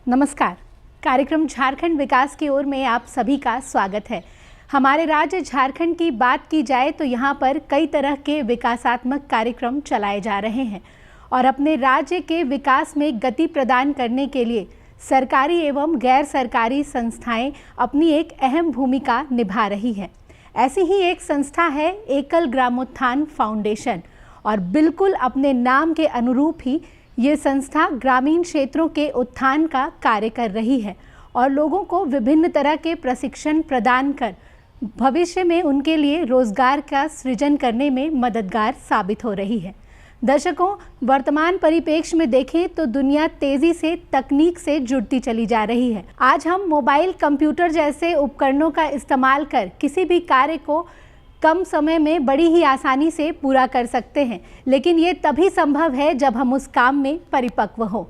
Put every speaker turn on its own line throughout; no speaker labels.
नमस्कार। कार्यक्रम झारखंड विकास की ओर में आप सभी का स्वागत है। हमारे राज्य झारखंड की बात की जाए तो यहाँ पर कई तरह के विकासात्मक कार्यक्रम चलाए जा रहे हैं और अपने राज्य के विकास में गति प्रदान करने के लिए सरकारी एवं गैर सरकारी संस्थाएं अपनी एक अहम भूमिका निभा रही हैं। ऐसी ही एक संस्था है एकल ग्रामोत्थान फाउंडेशन और बिल्कुल अपने नाम के अनुरूप ही ये संस्था ग्रामीण क्षेत्रों के उत्थान का कार्य कर रही है और लोगों को विभिन्न तरह के प्रशिक्षण प्रदान कर भविष्य में उनके लिए रोजगार का सृजन करने में मददगार साबित हो रही है। दर्शकों, वर्तमान परिप्रेक्ष्य में देखें तो दुनिया तेजी से तकनीक से जुड़ती चली जा रही है। आज हम मोबाइल, कंप्यूटर जैसे उपकरणों का इस्तेमाल कर किसी भी कार्य को कम समय में बड़ी ही आसानी से पूरा कर सकते हैं, लेकिन ये तभी संभव है जब हम उस काम में परिपक्व हों।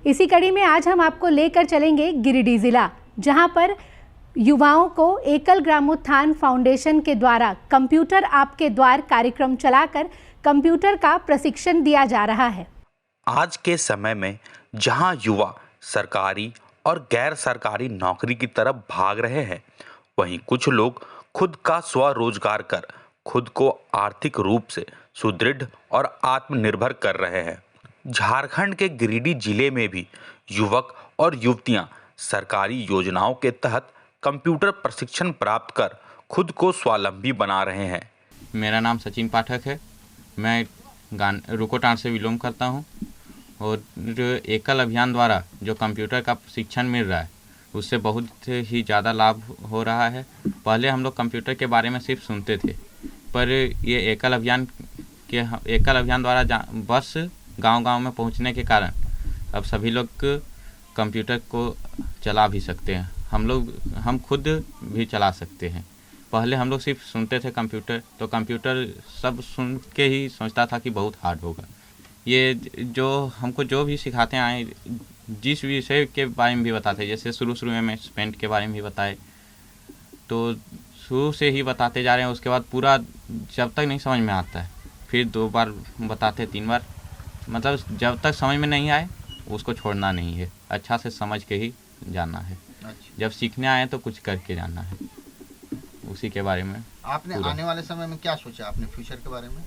इसी कड़ी में आज हम आपको लेकर चलेंगे गिरिडीह जिला, जहां पर युवाओं को एकल ग्रामोत्थान फाउंडेशन के द्वारा कंप्यूटर आपके द्वार कार्यक्रम चलाकर कंप्यूटर का प्रशिक्षण दिया जा रहा है।
आज के समय में जहां युवा सरकारी और गैर सरकारी नौकरी की तरफ भाग रहे हैं, वहीं कुछ लोग खुद का स्वरोजगार कर खुद को आर्थिक रूप से सुदृढ़ और आत्मनिर्भर कर रहे हैं। झारखंड के गिरिडीह जिले में भी युवक और युवतियां सरकारी योजनाओं के तहत कंप्यूटर प्रशिक्षण प्राप्त कर खुद को स्वावलंबी बना रहे हैं।
मेरा नाम सचिन पाठक है। मैं रुकोटांड से बिलोंग करता हूं और एकल अभियान द्वारा जो कंप्यूटर का प्रशिक्षण मिल रहा है उससे बहुत ही ज़्यादा लाभ हो रहा है। पहले हम लोग कंप्यूटर के बारे में सिर्फ सुनते थे, पर ये एकल अभियान द्वारा बस गांव-गांव में पहुंचने के कारण अब सभी लोग कंप्यूटर को चला भी सकते हैं। हम खुद भी चला सकते हैं। पहले हम लोग सिर्फ सुनते थे कंप्यूटर, तो कंप्यूटर सब सुन के ही सोचता था कि बहुत हार्ड होगा। ये जो हमको जो भी सिखाते आए, जिस विषय के बारे में भी बताते, जैसे शुरू में पेंट के बारे में भी बताए, तो शुरू से ही बताते जा रहे हैं। उसके बाद पूरा जब तक नहीं समझ में आता है फिर 2 बार बताते, 3 बार, मतलब जब तक समझ में नहीं आए उसको छोड़ना नहीं है, अच्छा से समझ के ही जाना है। जब सीखने आए तो कुछ करके जाना है, उसी के बारे में।
आपने आने वाले समय में क्या सोचा? आपने फ्यूचर के बारे में,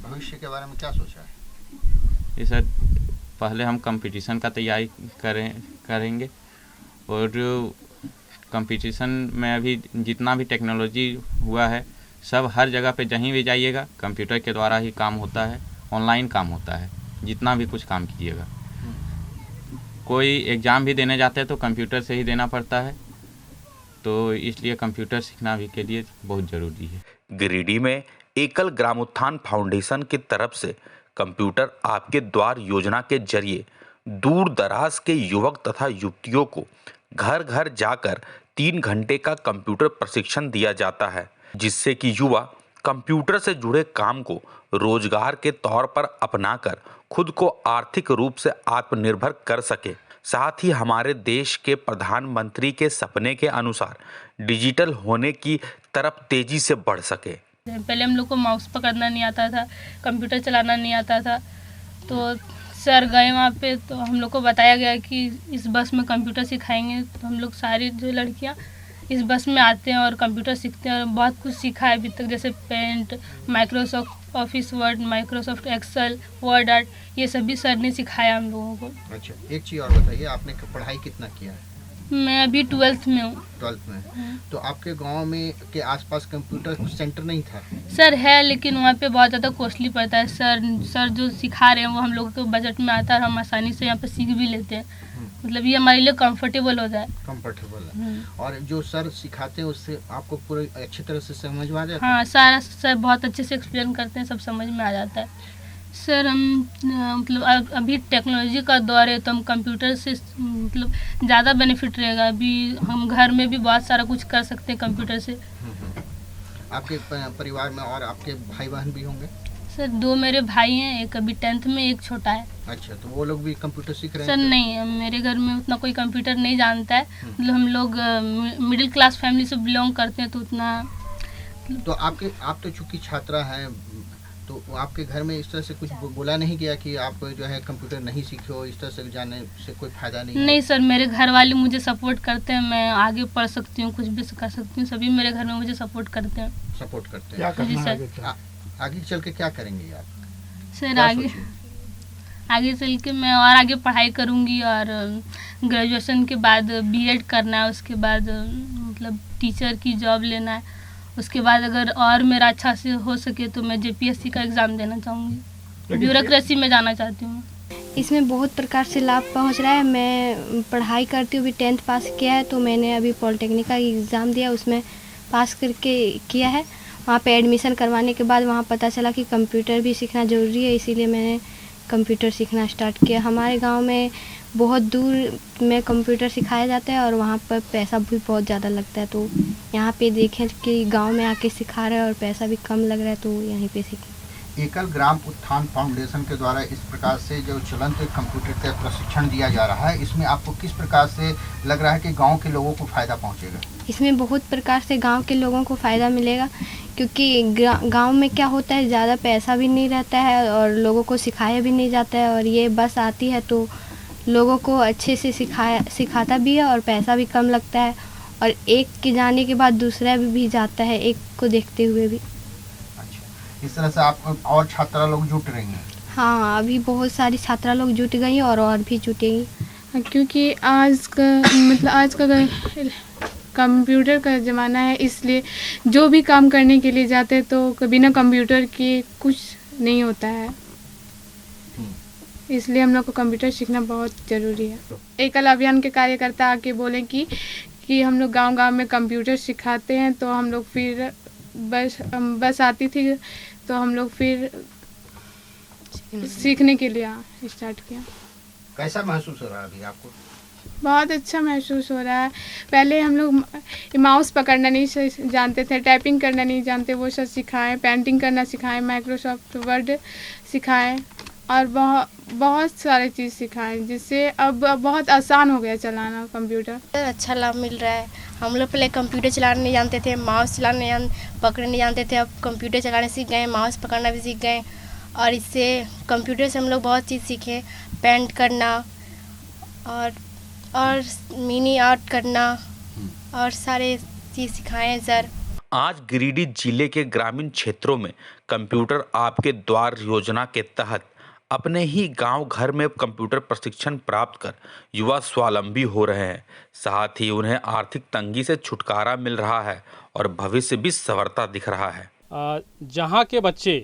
भविष्य के बारे में क्या सोचा है?
ये सर, पहले हम कंपटीशन का तैयारी करेंगे और कंपटीशन में अभी जितना भी टेक्नोलॉजी हुआ है सब हर जगह पे जहीं भी जाइएगा कंप्यूटर के द्वारा ही काम होता है, ऑनलाइन काम होता है। जितना भी कुछ काम कीजिएगा, कोई एग्ज़ाम भी देने जाते हैं तो कंप्यूटर से ही देना पड़ता है, तो इसलिए कंप्यूटर सीखना भी के लिए बहुत ज़रूरी है।
गिरिडीह में एकल ग्रामोत्थान फाउंडेशन की तरफ से कंप्यूटर आपके द्वार योजना के जरिए दूर दराज के युवक तथा युवतियों को घर घर जाकर 3 घंटे का कंप्यूटर प्रशिक्षण दिया जाता है, जिससे कि युवा कंप्यूटर से जुड़े काम को रोजगार के तौर पर अपनाकर खुद को आर्थिक रूप से आत्मनिर्भर कर सके। साथ ही हमारे देश के प्रधानमंत्री के सपने के अनुसार डिजिटल होने की तरफ तेजी से बढ़ सके।
पहले हम लोग को माउस पकड़ना नहीं आता था, कंप्यूटर चलाना नहीं आता था, तो सर गए वहाँ पे तो हम लोग को बताया गया कि इस बस में कंप्यूटर सिखाएंगे। तो हम लोग सारी जो लड़कियाँ इस बस में आते हैं और कंप्यूटर सीखते हैं और बहुत कुछ सीखा है अभी तक, जैसे paint, Microsoft office word, Microsoft excel, word art, ये सभी सर ने सिखाया हम लोगों को।
अच्छा, एक चीज़ और बताइए, आपने पढ़ाई कितना किया है?
मैं अभी 12th में हूँ।
12th में। तो आपके गांव में के आसपास कंप्यूटर सेंटर नहीं था?
सर है, लेकिन वहाँ पे बहुत ज़्यादा कॉस्टली पड़ता है। सर जो सिखा रहे हैं वो हम लोगों के बजट में आता है और हम आसानी से यहाँ पे सीख भी लेते हैं। मतलब ये हमारे लिए कंफर्टेबल होता है।
कंफर्टेबल है। और जो सर सिखाते हैं उससे आपको पूरी अच्छी तरह से समझ में आ जाता है?
हाँ, सर बहुत अच्छे से एक्सप्लेन करते हैं, सब समझ में आ जाता है। सर हम मतलब अभी टेक्नोलॉजी का दौर है तो हम कंप्यूटर से मतलब ज़्यादा बेनिफिट रहेगा। अभी हम घर में भी बहुत सारा कुछ कर सकते हैं कंप्यूटर से।
आपके परिवार में और आपके भाई बहन भी होंगे?
सर 2 मेरे भाई हैं, एक अभी 10th में, एक छोटा है।
अच्छा, तो वो लोग भी कंप्यूटर सीख रहे हैं?
सर नहीं, मेरे घर में उतना कोई कंप्यूटर नहीं जानता है। मतलब हम लोग मिडिल क्लास फैमिली से बिलोंग करते हैं तो उतना।
तो आप तो चूँकि छात्रा हैं, तो आपके घर में इस तरह से कुछ बोला नहीं गया कि आप जो है कंप्यूटर नहीं सीखे हो, इस तरह से जाने से कोई फायदा नहीं है?
नहीं सर, मेरे घर वाले मुझे सपोर्ट करते हैं, मैं आगे पढ़ सकती हूँ, कुछ भी कर सकती हूँ, सभी मेरे घर में मुझे सपोर्ट करते हैं।
सपोर्ट करते
क्या
हैं।
करना
जी
है
सर।
आगे क्या?
आगे चल के क्या करेंगे आप?
सर
क्या
आगे
सोचिए?
आगे चल के मैं और आगे पढ़ाई करूँगी और ग्रेजुएशन के बाद बीएड करना है, उसके बाद मतलब टीचर की जॉब लेना है, उसके बाद अगर और मेरा अच्छा से हो सके तो मैं जेपीएससी का एग्ज़ाम देना चाहूँगी, ब्यूरोक्रेसी में जाना चाहती हूँ।
इसमें बहुत प्रकार से लाभ पहुंच रहा है। मैं पढ़ाई करती हूँ, अभी 10th पास किया है, तो मैंने अभी पॉलिटेक्निक का एग्ज़ाम दिया, उसमें पास करके किया है। वहाँ पे एडमिशन करवाने के बाद वहाँ पता चला कि कंप्यूटर भी सीखना ज़रूरी है, इसीलिए मैंने कंप्यूटर सीखना स्टार्ट किया। हमारे गांव में बहुत दूर में कंप्यूटर सिखाया जाता है और वहाँ पर पैसा भी बहुत ज़्यादा लगता है, तो यहाँ पे देखें कि गांव में आके सिखा रहे हैं और पैसा भी कम लग रहा है, तो यहीं पे सीखें।
एकल ग्राम उत्थान फाउंडेशन के द्वारा इस प्रकार से जो चलंत कंप्यूटर का प्रशिक्षण दिया जा रहा है, इसमें आपको किस प्रकार से लग रहा है कि गांव के लोगों को फ़ायदा पहुंचेगा?
इसमें बहुत प्रकार से गांव के लोगों को फ़ायदा मिलेगा, क्योंकि गांव में क्या होता है, ज़्यादा पैसा भी नहीं रहता है और लोगों को सिखाया भी नहीं जाता है, और ये बस आती है तो लोगों को अच्छे से सिखाता भी है और पैसा भी कम लगता है, और एक के जाने के बाद दूसरा भी जाता है, एक को देखते हुए भी।
अच्छा, इस तरह से आप और छात्रा लोग जुट रही हैं?
हाँ, अभी बहुत सारी छात्रा लोग जुट गई और भी जुटेंगी,
क्योंकि आज का कंप्यूटर का ज़माना है, इसलिए जो भी काम करने के लिए जाते हैं तो बिना कंप्यूटर के कुछ नहीं होता है, इसलिए हम लोग को कंप्यूटर सीखना बहुत ज़रूरी है। एकल अभियान के कार्यकर्ता आके बोले कि हम लोग गांव-गांव में कंप्यूटर सिखाते हैं, तो हम लोग फिर बस आती थी, तो हम लोग फिर सीखने के लिए स्टार्ट किया।
कैसा महसूस हो रहा है अभी आपको?
बहुत अच्छा महसूस हो रहा है। पहले हम लोग माउस पकड़ना नहीं जानते थे, टाइपिंग करना नहीं जानते, वो सब सिखाएं, पेंटिंग करना सिखाएं, माइक्रोसॉफ्ट वर्ड सिखाएं और बहुत सारे चीज़ सिखाएं, जिससे अब बहुत आसान हो गया चलाना कंप्यूटर।
अच्छा लाभ मिल रहा है। हम लोग पहले कंप्यूटर चलाने नहीं जानते थे, माउस चलाने पकड़ने नहीं जानते थे, अब कंप्यूटर चलाने सीख गए, माउस पकड़ना भी सीख गए, और इससे कंप्यूटर से हम लोग बहुत चीज़ सीखे, पेंट करना और मिनी आर्ट करना और सारे चीज़ सिखाएं सर।
आज गिरिडीह जिले के ग्रामीण क्षेत्रों में कंप्यूटर आपके द्वार योजना के तहत अपने ही गांव घर में कंप्यूटर प्रशिक्षण प्राप्त कर युवा स्वावलंबी हो रहे हैं। साथ ही उन्हें आर्थिक तंगी से छुटकारा मिल रहा है और भविष्य भी संवरता दिख रहा है।
जहां के बच्चे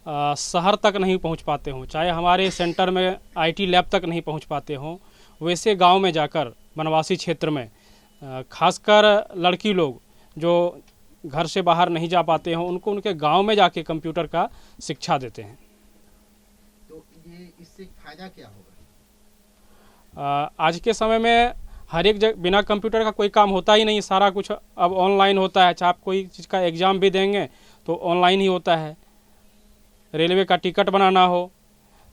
शहर तक नहीं पहुंच पाते हों, चाहे हमारे सेंटर में आईटी लैब तक नहीं पहुंच पाते हों, वैसे गांव में जाकर वनवासी क्षेत्र में खासकर लड़की लोग जो घर से बाहर नहीं जा पाते हों, उनको उनके गांव में जाके कंप्यूटर का शिक्षा देते हैं।
तो ये इससे फायदा क्या होगा?
आज के समय में हर एक जगह बिना कंप्यूटर का कोई काम होता ही नहीं, सारा कुछ अब ऑनलाइन होता है। चाहे आप कोई चीज़ का एग्ज़ाम भी देंगे तो ऑनलाइन ही होता है। रेलवे का टिकट बनाना हो,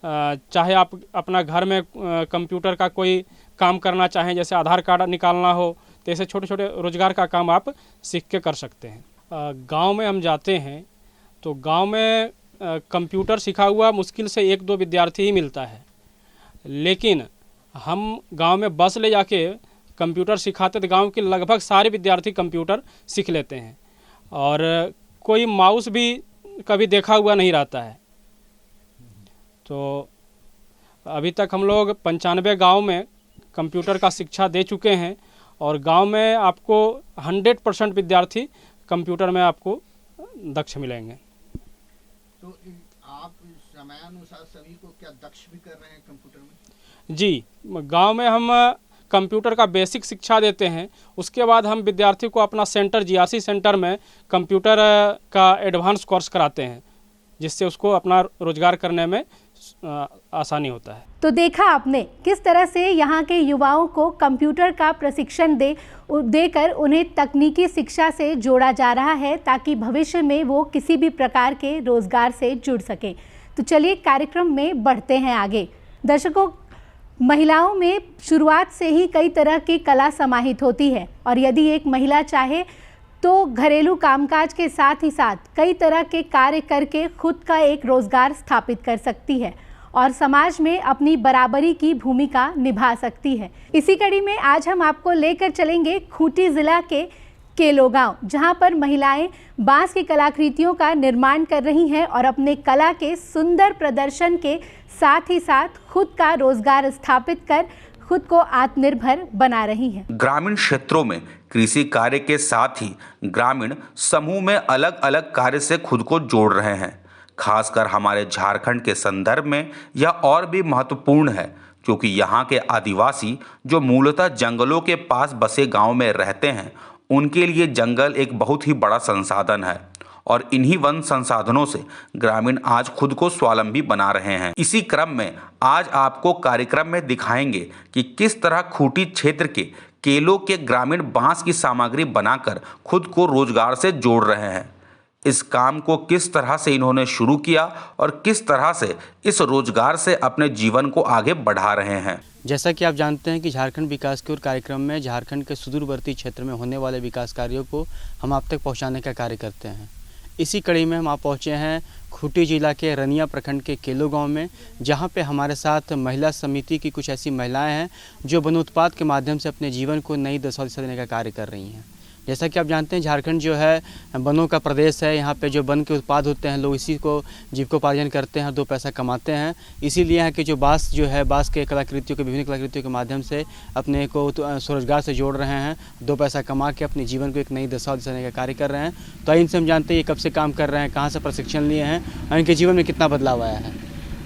चाहे आप अपना घर में कंप्यूटर का कोई काम करना चाहें, जैसे आधार कार्ड निकालना हो, तो ऐसे छोटे छोटे रोजगार का काम आप सीख के कर सकते हैं। गांव में हम जाते हैं तो गांव में कंप्यूटर सिखा हुआ मुश्किल से 1-2 विद्यार्थी ही मिलता है, लेकिन हम गांव में बस ले जाके कंप्यूटर सिखाते तो गांव के लगभग सारे विद्यार्थी कंप्यूटर सीख लेते हैं, और कोई माउस भी कभी देखा हुआ नहीं रहता है। तो अभी तक हम लोग 95 गांव में कंप्यूटर का शिक्षा दे चुके हैं, और गांव में आपको 100% विद्यार्थी कंप्यूटर में आपको दक्ष मिलेंगे।
तो आप समयानुसार सभी को क्या दक्ष भी कर रहे हैं कंप्यूटर में?
जी, गांव में हम कंप्यूटर का बेसिक शिक्षा देते हैं, उसके बाद हम विद्यार्थी को अपना सेंटर जीआरसी सेंटर में कंप्यूटर का एडवांस कोर्स कराते हैं, जिससे उसको अपना रोजगार करने में आसानी होता है।
तो देखा आपने किस तरह से यहाँ के युवाओं को कंप्यूटर का प्रशिक्षण देकर उन्हें तकनीकी शिक्षा से जोड़ा जा रहा है, ताकि भविष्य में वो किसी भी प्रकार के रोजगार से जुड़ सके। तो चलिए कार्यक्रम में बढ़ते हैं आगे। दर्शकों, महिलाओं में शुरुआत से ही कई तरह की कला समाहित होती है, और यदि एक महिला चाहे तो घरेलू कामकाज के साथ ही साथ कई तरह के कार्य करके खुद का एक रोजगार स्थापित कर सकती है और समाज में अपनी बराबरी की भूमिका निभा सकती है। इसी कड़ी में आज हम आपको लेकर चलेंगे खूंटी जिला के केलो गांव, जहां पर महिलाएं बांस की कलाकृतियों का निर्माण कर रही हैं और अपने कला के सुंदर प्रदर्शन के साथ ही साथ खुद का रोजगार स्थापित कर खुद को आत्मनिर्भर बना रही हैं।
ग्रामीण क्षेत्रों में कृषि कार्य के साथ ही ग्रामीण समूह में अलग अलग कार्य से खुद को जोड़ रहे हैं। खासकर हमारे झारखंड के संदर्भ में यह और भी महत्वपूर्ण है, क्योंकि यहाँ के आदिवासी जो मूलतः जंगलों के पास बसे गांव में रहते हैं, उनके लिए जंगल एक बहुत ही बड़ा संसाधन है और इन्हीं वन संसाधनों से ग्रामीण आज खुद को स्वावलंबी बना रहे हैं। इसी क्रम में आज आपको कार्यक्रम में दिखाएंगे कि किस तरह खूंटी क्षेत्र के केलो के ग्रामीण बांस की सामग्री बनाकर खुद को रोजगार से जोड़ रहे हैं। इस काम को किस तरह से इन्होंने शुरू किया और किस तरह से इस रोजगार से अपने जीवन को आगे बढ़ा रहे हैं।
जैसा कि आप जानते हैं कि झारखंड विकास की ओर कार्यक्रम में झारखंड के सुदूरवर्ती क्षेत्र में होने वाले विकास कार्यों को हम आप तक पहुंचाने का कार्य करते हैं। इसी कड़ी में हम आप पहुंचे हैं खूंटी जिला के रनिया प्रखंड के केलो गांव में, जहां पे हमारे साथ महिला समिति की कुछ ऐसी महिलाएं हैं जो वनोत्पाद के माध्यम से अपने जीवन को नई दिशा देने का कार्य कर रही हैं। जैसा कि आप जानते हैं झारखंड जो है वनों का प्रदेश है। यहाँ पे जो वन के उत्पाद होते हैं लोग इसी को जीविकोपार्जन करते हैं और 2 पैसा कमाते हैं। इसीलिए यहाँ के जो बांस जो है बांस के कलाकृतियों के विभिन्न कलाकृतियों के माध्यम से अपने को स्वरोजगार से जोड़ रहे हैं, 2 पैसा कमा के अपने जीवन को एक नई दिशा देने का कार्य कर रहे हैं। तो इनसे हम जानते हैं ये कब से काम कर रहे हैं, कहाँ से प्रशिक्षण लिए हैं और इनके जीवन में कितना बदलाव आया है।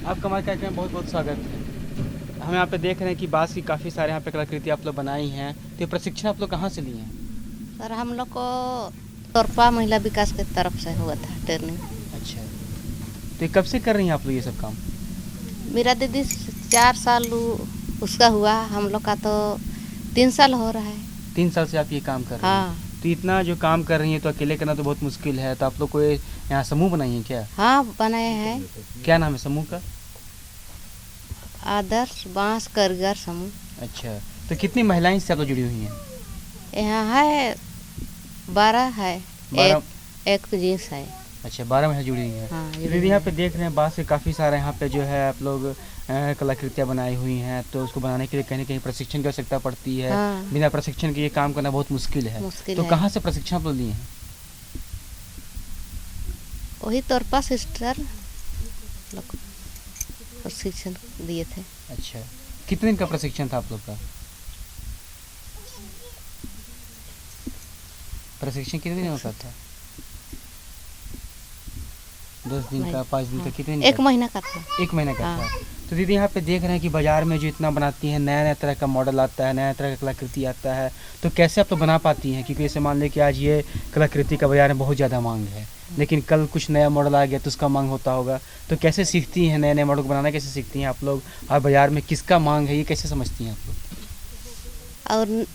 आपका हमारे कार्यक्रम में बहुत बहुत स्वागत है। हम यहाँ पे देख रहे हैं कि बांस की काफ़ी सारे यहाँ पे कलाकृति आप लोग बनाई हैं। तो ये प्रशिक्षण आप लोग कहाँ से लिए हैं?
सर हम लोग को तोरपा महिला विकास की तरफ से हुआ था ट्रेनिंग।
अच्छा, तो ये कब से कर रही हैं आप लोग ये सब काम?
मेरा दीदी 4 साल उसका हुआ, हम लोग का तो 3 साल हो रहा है।
3 साल से आप ये काम कर रहे हैं?
हाँ।
तो इतना जो काम कर रही हैं तो अकेले करना तो बहुत मुश्किल है। तो आप लोग को यहाँ समूह बनाई है क्या?
हाँ बनाए हैं।
क्या नाम है समूह का?
आदर्श बांस कारीगर समूह।
अच्छा, तो कितनी महिलाएं इससे आप लोग जुड़ी हुई हैं?
यहाँ है 12 है,
12?
एक जेंट्स है।
अच्छा, 12 महिला जुड़ी हुई हैं।
हाँ,
दीदी यहाँ पे देख रहे हैं बांस से काफ़ी सारे यहाँ पे जो है आप लोग कलाकृतियाँ बनाई हुई हैं। तो उसको बनाने के लिए कहीं ना कहीं प्रशिक्षण की आवश्यकता पड़ती है।
हाँ।
बिना प्रशिक्षण के ये काम करना बहुत मुश्किल है। तो कहाँ से प्रशिक्षण आप लोग लिए हैं?
वही तोरपा सिस्टर लोग प्रशिक्षण दिए थे।
अच्छा, कितने दिन का प्रशिक्षण था आप लोग का? प्रशिक्षण कितने दिन होता था? 10 दिन का, 5 दिन का, कितने दिन?
1 महीना का था।
1 महीना का
हाँ।
था। तो दीदी यहाँ पे देख रहे हैं कि बाजार में जो इतना बनाती हैं, नया नया तरह का मॉडल आता है, नया तरह का कलाकृति आता है, तो कैसे आप तो बना पाती हैं? क्योंकि जैसे मान लें कि आज ये कलाकृति का बाजार में बहुत ज़्यादा मांग है, लेकिन कल कुछ नया मॉडल आ गया तो उसका मांग होता होगा। तो कैसे सीखती हैं नए नए मॉडल को बनाना, कैसे सीखती हैं आप लोग? और बाजार में किसका मांग है ये कैसे समझती हैं आप लोग?
और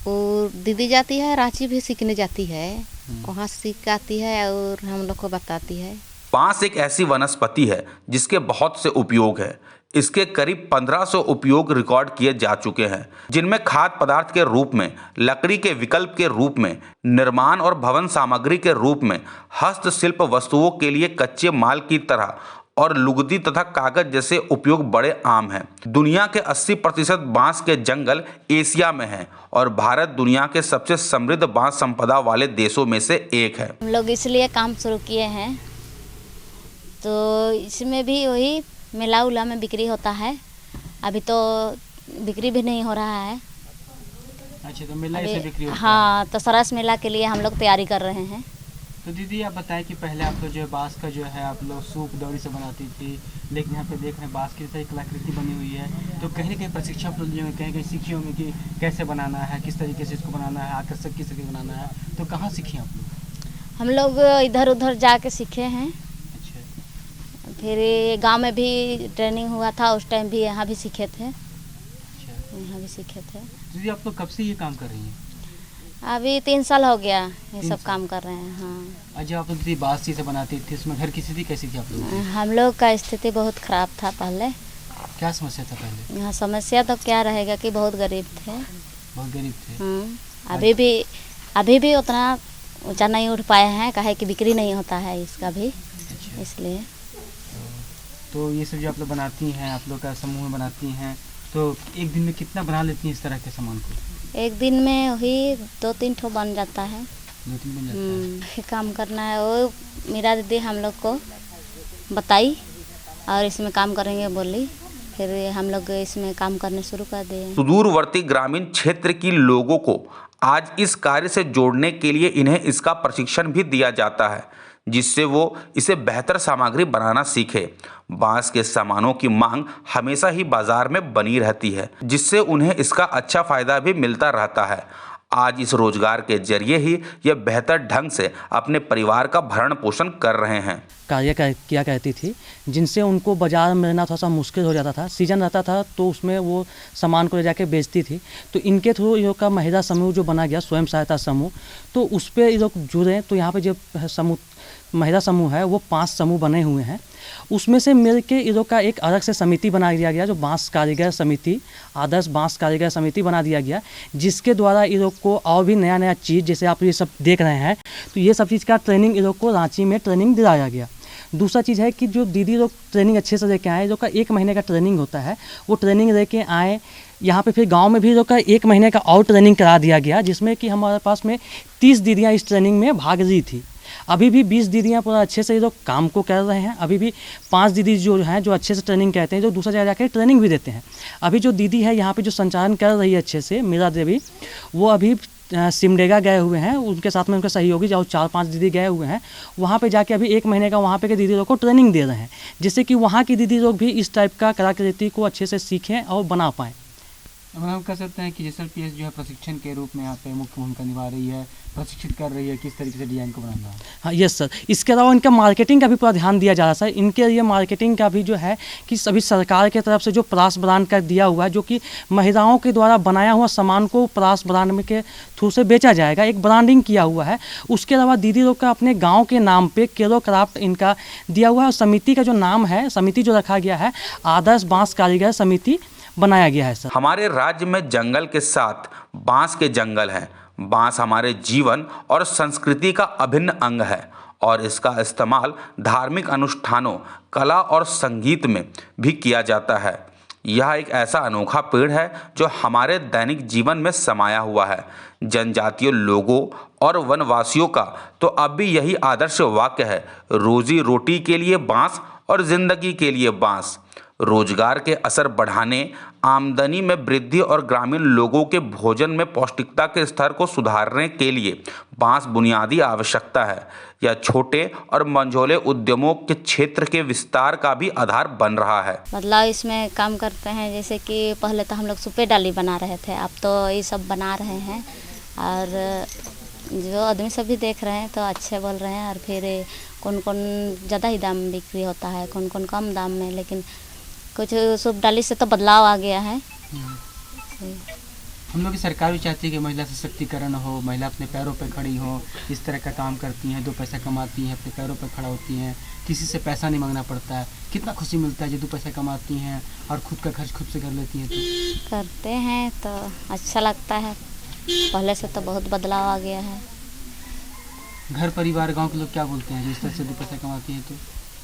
वो दीदी जाती है रांची भी सीखने जाती है, वहाँ सीख आती है और हम लोग को बताती है।
बांस एक ऐसी वनस्पति है जिसके बहुत से उपयोग है। इसके करीब 1500 उपयोग रिकॉर्ड किए जा चुके हैं, जिनमें खाद्य पदार्थ के रूप में, लकड़ी के विकल्प के रूप में, निर्माण और भवन सामग्री के रूप में, हस्तशिल्प वस्तुओं के लिए कच्चे माल की तरह और लुगदी तथा कागज जैसे उपयोग बड़े आम हैं। दुनिया के 80% बांस के जंगल एशिया में हैं और भारत दुनिया के सबसे समृद्ध बांस संपदा वाले देशों में से एक है।
हम लोग इसलिए काम शुरू किए हैं, तो इसमें भी वही मेला उला में बिक्री होता है। अभी तो बिक्री भी नहीं हो रहा है।
अच्छा, तो मेला से बिक्री होता है?
हाँ, तो सरस मेला के लिए हम लोग तैयारी कर रहे हैं।
तो दीदी आप बताएं कि पहले आप तो जो बांस का जो है आप लोग सूप दौरी से बनाती थी, लेकिन यहाँ पे देख रहे हैं बांस की तरह कलाकृति बनी हुई है। तो कहीं ना कहीं प्रशिक्षण आप लोग लिए होंगे, कहीं कहीं सीखी होंगे कि कैसे बनाना है, किस तरीके से इसको बनाना है, आकर्षक किस तरीके से बनाना है। तो कहाँ सीखे आप लोग?
हम लोग इधर उधर जाके सीखे हैं।
अच्छा।
फिर गांव में भी ट्रेनिंग हुआ था, उस टाइम भी यहाँ भी सीखे थे।
अच्छा,
यहाँ भी सीखे थे।
दीदी आप लोग कब से ये काम कर रही हैं?
अभी 3 साल हो गया ये सब काम कर रहे हैं। हाँ।
अच्छा, आप लोग दीदी बांस से बनाती थी, उसमें घर की स्थिति कैसी थी आप लोग?
हम लोग का स्थिति बहुत खराब था पहले।
क्या समस्या था पहले?
यहाँ समस्या तो क्या रहेगा कि बहुत गरीब थे।
बहुत गरीब थे।
अभी भी उतना ऊंचा नहीं उठ पाए हैं, काहे कि बिक्री नहीं होता है इसका भी, इसलिए।
तो ये सब जो आप लोग बनाती हैं, आप लोग का समूह में बनाती हैं, तो एक दिन में कितना बना लेती हैं इस तरह के सामान को?
एक दिन में वही 2-3 ठो बन जाता है।
2-3 बन जाता है।
काम करना है, वो मेरा दीदी हम लोग को बताई और इसमें काम करेंगे बोली, फिर हम लोग इसमें काम करने शुरू कर दिए।
सुदूरवर्ती ग्रामीण क्षेत्र की लोगों को आज इस कार्य से जोड़ने के लिए इन्हें इसका प्रशिक्षण भी दिया जाता है, जिससे वो इसे बेहतर सामग्री बनाना सीखे। बांस के सामानों की मांग हमेशा ही बाजार में बनी रहती है, जिससे उन्हें इसका अच्छा फायदा भी मिलता रहता है। आज इस रोजगार के जरिए ही ये बेहतर ढंग से अपने परिवार का भरण पोषण कर रहे हैं।
कार्य किया करती थी, जिनसे उनको बाजार में रहना थोड़ा सा मुश्किल हो जाता था। सीजन रहता था तो उसमें वो सामान को ले जाके बेचती थी। तो इनके थ्रू ये लोग का महिला समूह जो बना गया, स्वयं सहायता समूह, तो उस पर ये लोग जुड़े। तो यहाँ पे जो समूह महिला समूह है वो 5 समूह बने हुए हैं। उसमें से मिल के ये लोग का एक अलग से समिति बना दिया गया, जो बांस कारीगर समिति, आदर्श बांस कारीगर समिति बना दिया गया, जिसके द्वारा ये लोग को और भी नया नया चीज़, जैसे आप ये सब देख रहे हैं, तो ये सब चीज़ का ट्रेनिंग ये लोग को रांची में ट्रेनिंग दिलाया गया। दूसरा चीज़ है कि जो दीदी लोग ट्रेनिंग अच्छे से लेके आए, जो का 1 महीने का ट्रेनिंग होता है, वो ट्रेनिंग लेके आए यहाँ पे। फिर गांव में भी जो का 1 महीने का और ट्रेनिंग करा दिया गया, जिसमें कि हमारे पास में 30 दीदियाँ इस ट्रेनिंग में भाग ली थी। अभी भी 20 दीदियाँ पूरा अच्छे से ये लोग काम को कर रहे हैं। अभी भी 5 दीदी जो हैं, जो अच्छे से ट्रेनिंग कहते हैं, जो दूसरा जगह जाकर ट्रेनिंग भी देते हैं। अभी जो दीदी है यहाँ पे जो संचालन कर रही है अच्छे से, मीरा देवी, वो अभी सिमडेगा गए हुए हैं, उनके साथ में उनके सहयोगी जो 4-5 दीदी गए हुए हैं, वहाँ पे जाके अभी 1 महीने का वहाँ पे के दीदी लोग को ट्रेनिंग दे रहे हैं, जिससे कि वहाँ की दीदी लोग भी इस टाइप का कलाकृति को अच्छे से सीखें और बना पाएँ।
अब हम कह सकते हैं कि JSLPS जो है प्रशिक्षण के रूप में यहाँ पे मुख्य भूमिका निभा रही है, प्रशिक्षित कर रही है किस तरीके से डिजाइन को बनाना है।
हाँ, यस सर। इसके अलावा इनका मार्केटिंग का भी पूरा ध्यान दिया जा रहा है सर। इनके लिए मार्केटिंग का भी जो है कि सभी सरकार की तरफ से जो परास ब्रांड का दिया हुआ है, जो कि महिलाओं के द्वारा बनाया हुआ सामान को परास ब्रांड में के थ्रू से बेचा जाएगा, एक ब्रांडिंग किया हुआ है। उसके अलावा दीदी लोग का अपने गाँव के नाम पर केलो क्राफ्ट इनका दिया हुआ है। समिति का जो नाम है, समिति जो रखा गया है, आदर्श बांस कारीगर समिति बनाया गया है सर।
हमारे राज्य में जंगल के साथ बांस के जंगल हैं। बांस हमारे जीवन और संस्कृति का अभिन्न अंग है और इसका इस्तेमाल धार्मिक अनुष्ठानों, कला और संगीत में भी किया जाता है। यह एक ऐसा अनोखा पेड़ है जो हमारे दैनिक जीवन में समाया हुआ है। जनजातीय लोगों और वनवासियों का तो अब भी यही आदर्श वाक्य है, रोजी रोटी के लिए बांस और जिंदगी के लिए बांस। रोजगार के असर बढ़ाने, आमदनी में वृद्धि और ग्रामीण लोगों के भोजन में पौष्टिकता के स्तर को सुधारने के लिए बांस बुनियादी आवश्यकता है। यह छोटे और मंझोले उद्यमों के क्षेत्र के विस्तार का भी आधार बन रहा है।
बदलाव इसमें काम करते हैं, जैसे कि पहले तो हम लोग सुपे डाली बना रहे थे, अब तो ये सब बना रहे हैं और जो आदमी सब भी देख रहे हैं तो अच्छे बोल रहे हैं। और फिर कौन कौन ज़्यादा ही दाम बिक्री होता है, कौन कौन कम दाम में, लेकिन कुछ सूप डाली से तो बदलाव आ गया है।
हम लोग की सरकार भी चाहती है कि महिला सशक्तिकरण हो, महिला अपने पैरों पर खड़ी हो, इस तरह का काम करती हैं, 2 पैसा कमाती हैं, अपने पैरों पर खड़ा होती हैं, किसी से पैसा नहीं मांगना पड़ता है। कितना खुशी मिलता है जब 2 पैसा कमाती हैं और खुद का खर्च खुद से कर लेती हैं। तो
करते हैं तो अच्छा लगता है, पहले से तो बहुत बदलाव आ गया है।
घर परिवार गाँव के लोग क्या बोलते हैं जिस तरह से 2 पैसा कमाती हैं? तो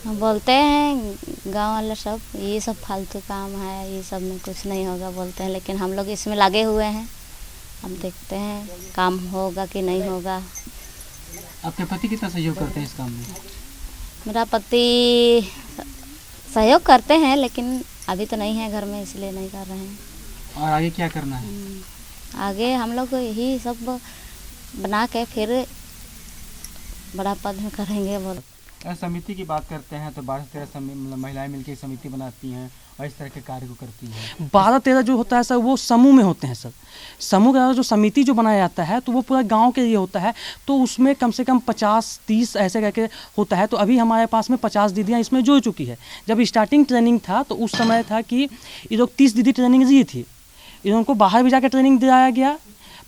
बोलते हैं गांव वाले सब, ये सब फालतू काम है, ये सब में कुछ नहीं होगा बोलते हैं, लेकिन हम लोग इसमें लगे हुए हैं। अब देखते हैं काम होगा कि नहीं होगा।
आपके पति कितना सहयोग करते हैं इस काम में?
मेरा पति सहयोग करते हैं, लेकिन अभी तो नहीं है घर में, इसलिए नहीं कर रहे हैं।
और आगे क्या करना है?
आगे हम लोग यही सब बना के फिर बड़ा पद में करेंगे। बोल
समिति की बात करते हैं तो 12-13 महिलाएं मिलकर समिति बनाती हैं और इस तरह के कार्य को करती हैं।
12-13 जो होता है सर, वो समूह में होते हैं सर। समूह का जो समिति जो बनाया जाता है तो वो पूरा गांव के लिए होता है, तो उसमें कम से कम 50-30 ऐसे करके होता है। तो अभी हमारे पास में 50 दीदियाँ इसमें जुड़ चुकी है। जब स्टार्टिंग ट्रेनिंग था तो उस समय था कि ये लोग 30 दीदी ट्रेनिंग दी थी, इनको बाहर भी जाकर ट्रेनिंग दिलाया गया,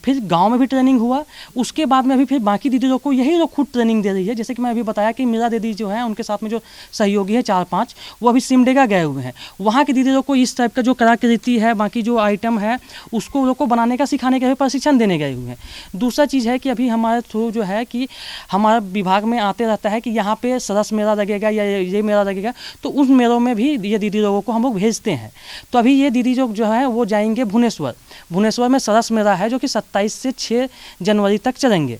फिर गांव में भी ट्रेनिंग हुआ, उसके बाद में अभी फिर बाकी दीदी लोग को यही लोग खुद ट्रेनिंग दे रही है। जैसे कि मैं अभी बताया कि मेरा दीदी जो है उनके साथ में जो सहयोगी है 4-5, वो अभी सिमडेगा गए हुए हैं। वहाँ के दीदी लोग को इस टाइप का जो कलाकृति है, बाकी जो आइटम है उसको लोग को बनाने का सिखाने का भी प्रशिक्षण देने गए हुए हैं। दूसरा चीज़ है कि अभी हमारे थ्रू जो है कि हमारा विभाग में आते रहता है कि यहाँ पे सरस मेला लगेगा या ये मेला लगेगा, तो उस मेलों में भी ये दीदी लोगों को हम लोग भेजते हैं। तो अभी ये दीदी लोग जो है वो जाएंगे भुवनेश्वर में सरस मेला है जो कि 27 से 6 जनवरी तक चलेंगे।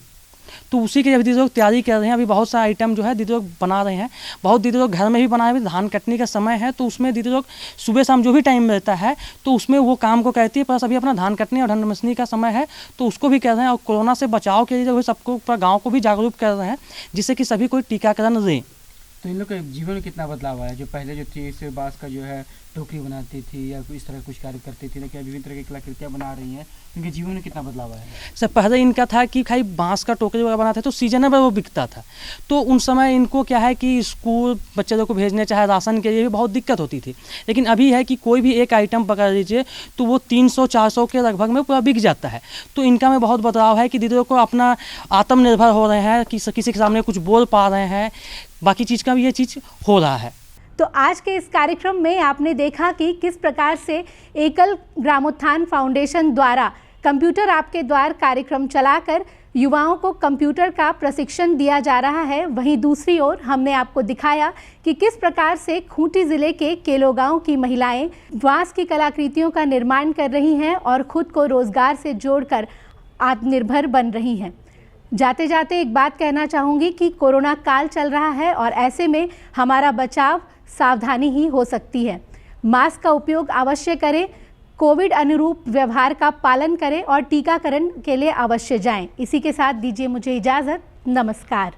तो उसी के दीदी लोग तैयारी कर रहे हैं। अभी बहुत सा आइटम जो है दीदी लोग बना रहे हैं। बहुत दीदी लोग घर में भी बनाए हुए, धान कटने का समय है तो उसमें दीदी लोग सुबह शाम जो भी टाइम रहता है तो उसमें वो काम को कहती है। प्लस अभी अपना धान कटने और धनमसनी का समय है तो उसको भी कर रहे हैं। और कोरोना से बचाव के लिए सबको पूरा गाँव को भी जागरूक कर रहे हैं जिससे कि सभी कोई टीकाकरण दें।
तो इन लोग के जीवन में कितना बदलाव आया? जो पहले जो थी इस बांस का जो है टोकरी बनाती थी या इस तरह कुछ कार्य करती थी, लेकिन विभिन्न तरह की कलाकृतियाँ बना रही हैं, इनके जीवन में कितना बदलाव आया?
सर पहले इनका था कि खाली बांस का टोकरी वगैरह बनाते तो सीजन में वो बिकता था। तो उन समय इनको क्या है कि स्कूल बच्चे लोग को भेजने चाहे राशन के लिए भी बहुत दिक्कत होती थी। लेकिन अभी है कि कोई भी एक आइटम पकड़ लीजिए तो वो 300-400 के लगभग में पूरा बिक जाता है। तो इनका में बहुत बदलाव है कि दीदी को अपना आत्मनिर्भर हो रहे हैं कि किसी के सामने कुछ बोल पा रहे हैं, बाकी चीज़ का भी ये चीज़ हो रहा है।
तो आज के इस कार्यक्रम में आपने देखा कि किस प्रकार से एकल ग्रामोत्थान फाउंडेशन द्वारा कंप्यूटर आपके द्वार कार्यक्रम चलाकर युवाओं को कंप्यूटर का प्रशिक्षण दिया जा रहा है। वहीं दूसरी ओर हमने आपको दिखाया कि किस प्रकार से खूंटी ज़िले के केलो गांव की महिलाएं बांस की कलाकृतियों का निर्माण कर रही हैं और खुद को रोजगार से जोड़कर आत्मनिर्भर बन रही हैं। जाते जाते एक बात कहना चाहूँगी कि कोरोना काल चल रहा है और ऐसे में हमारा बचाव सावधानी ही हो सकती है। मास्क का उपयोग अवश्य करें, कोविड अनुरूप व्यवहार का पालन करें और टीकाकरण के लिए अवश्य जाएं। इसी के साथ दीजिए मुझे इजाज़त। नमस्कार।